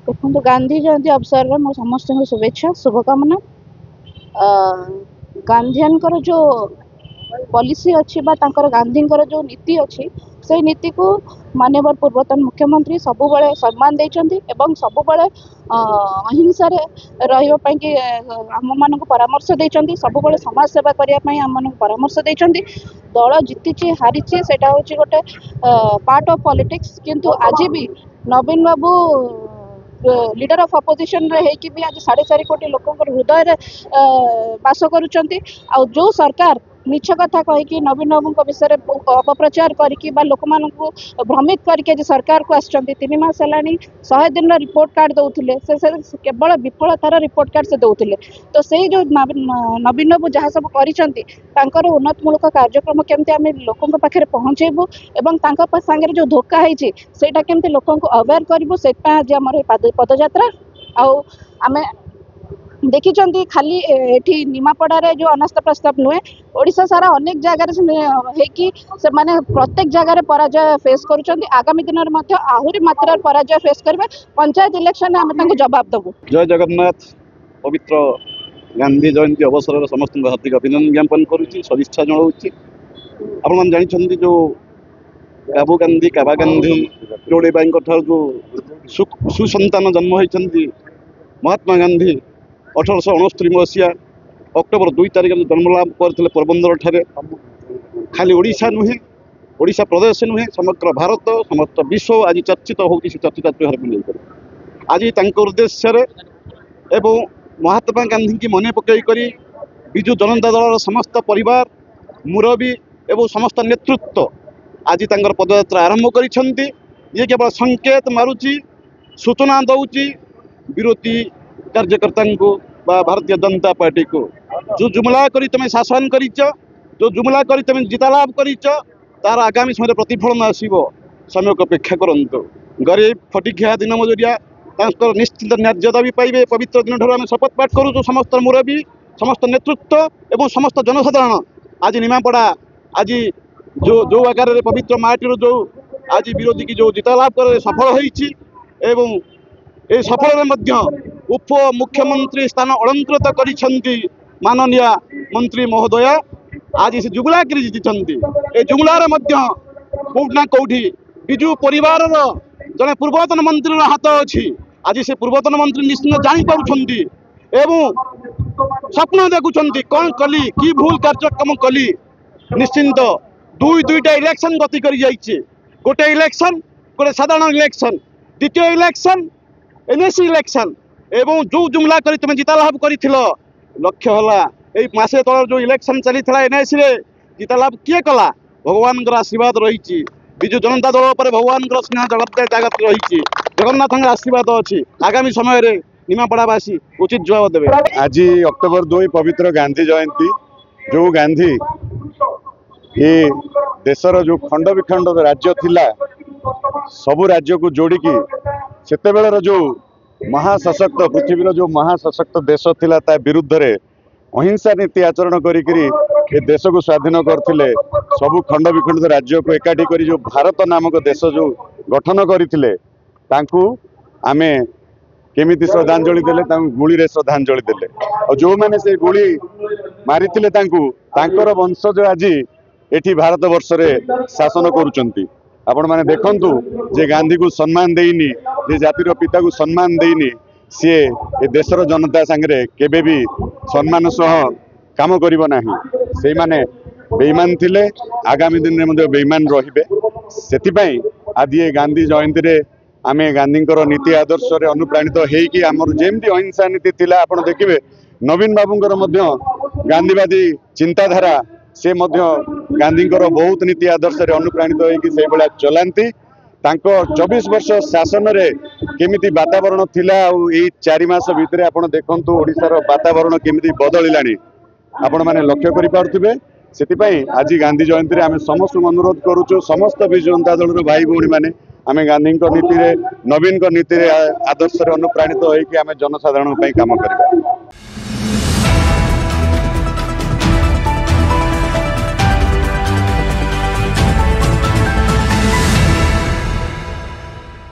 देखो गांधी जयंती अवसर में मो समस्त शुभेच्छा शुभकामना। गांधीकर जो पॉलिसी अच्छी गांधी जो नीति अच्छी से नीति को माननीय पूर्वतन मुख्यमंत्री सब सम्मान देते सब अहिंसा रही आम मान परामर्श देते सब समाज सेवा करने आम मान परामर्श देते। दल जीति हारी से गोटे पार्ट ऑफ पॉलिटिक्स किंतु आज भी नवीन बाबू लीडर ऑफ अपोजिशन रे कि भी आज 4.5 कोटी लोक हृदय बास करुँच जो सरकार मिछ कथा कहीकि नवीन बाबू विषय अपप्रचार करके लोक मान भ्रमित करके आज सरकार को आस 3 मास है 100 दिन रिपोर्ट कार्ड दौले से केवल विफलतार रिपोर्ट कार्ड से दौले। तो से जो नवीन बाबू जहाँ सब कर उन्नतमूलक कार्यक्रम केमती आम लोकों पाखे पहुँचेबू और सांगे जो धोखा होता केमती लोक अवेयर करूँ से आज आम पदयात्रा आम देखी खाली एठी निमापड़ा जो अनास्था प्रस्ताव नुहे ओडिशा सारा अनेक जगार से माने प्रत्येक जगार पराजय फेस करुँच। आगामी दिन में आहरी मात्रा पराजय फेस करेंगे। पंचायत इलेक्शन आम जवाब देवु। जय जगन्नाथ। पवित्र गांधी जयंती अवसर समस्त हार्दिक अभिनंदन ज्ञापन करुच्ची सदिच्छा जनाऊँगी। आपण जानी जो काबू गांधी काबा गांधी जोड़े जो सुसंतान जन्म होती महात्मा गांधी 1869 मसीहा अक्टोबर 2 तारिख जन्मलाभ करते पोरबंदर ठारे। खाली ओडिशा नुहे ओडिशा प्रदेश नुहे समग्र भारत समस्त विश्व आज चर्चित होती चर्चित त्योहार को लेकर आज उद्देश्य एवं महात्मा गांधी की मन पकईकर विजु जनता दल समस्त परिवार मुरबी एवं समस्त नेतृत्व आज पदयात्रा आरंभ करिसेंती। ये केवल संकेत मारुची सूचना दौची विरोधी कार्यकर्ता को भारतीय जनता पार्टी को जो जुमला करी तुम शासन कर जो जुमला करी तुम जिता लाभ कर तार आगामी समय प्रतिफलन आसो समय को अपेक्षा करंतु। गरीब फटिखिया दिन मजुरिया निश्चित न्यायता भी पाइबे। पवित्र दिन ठार आम शपथ पाठ करूँ समस्त मुरबी समस्त नेतृत्व एवं समस्त जनसाधारण आज निमापड़ा आज जो आकार पवित्र माटीर जो आज विरोधी की जो जिता लाभ कर सफल होती एवं ए सफल उप मुख्यमंत्री स्थान अलंकृत करिसेंती माननीय मंत्री महोदया आज से जुमला कर जीति ए जुमलार कौटना कौटी विजु परिवार जड़े पूर्वतन मंत्री हाथ अच्छी आज से पूर्वतन मंत्री निश्चित जापार एवं स्वप्न देखुं कौन कली कि भूल कार्यक्रम कली निश्चिंत दुईटा इलेक्शन गति कर गोटे इलेक्शन गोटे साधारण इलेक्शन द्वितीय इलेक्शन एनएसी इलेक्शन एवं जो जुमला कर तुम जिता लाभ कर लक्ष्य है मसे तल जो इलेक्शन चली एनएसी रे जिता लाभ किए कला भगवान आशीर्वाद रही विजु जनता दल पर भगवान स्नेह जगत रही जगन्नाथ आशीर्वाद अच्छी आगामी समय रे निमापड़ावासी उचित जवाब देवे। आज अक्टोबर 2 पवित्र गांधी जयंती जो गांधी ये देशर जो खंड विखंड राज्य थिला सबु राज्य को जोड़िकी सेते बेलर जो महासशक्त पृथ्वीर जो महासशक्त देश थिला ता विरुद्ध रे अहिंसा नीति आचरण करी देश को स्वाधीन करथिले। सबु खंड विखंडित राज्य को एकाठी करी जो भारत नामक देश जो गठन करथिले तांकू आमे केमिति श्रद्धांजलि देले तांकू गुली रे श्रद्धांजलि देले और जो माने से गुली मारिथिले तांकू तांकर वंशज आज एठी भारत वर्ष रे शासन करूचंती। आपण माने देखंतु जे गांधी को सम्मान देइनी जे जातिर पिता को सम्मान देइनी सी ए देशर जनता सांगे केबे भी सम्मान सह काम करिबो नाही। से माने बेईमान थिले आगामी दिन में बेईमान रहिबे। सेति पई आज ये गांधी जयंती रे आमे गांधींकर नीति आदर्श रे अनुप्राणित हेइकी हमर जेमती अहिंसा नीति थिला आपण देखिबे नवीन बाबूंकर मध्य गांधीवादी चिंताधारा से गांधींकर बहुत नीति आदर्श रे अनुप्राणित होइकी से बेला चलांती। तांको 24 वर्ष शासन रे केमिति वातावरण थिला और एई 4 मास भितरे आपण देखंतु ओडिसा रो वातावरण केमिति बदलिलानी आपण माने लक्ष्य करि पारुथिबे। सेति पई आज गांधी जयंती रे आमे समस्त अनुरोध करूछु समस्त विजु जनता दल रो भाई भौणी माने आमे गांधी नीति रे नवीन नीति रे आदर्श रे अनुप्राणित होइकी आमे जनसाधारण पई काम करिबा।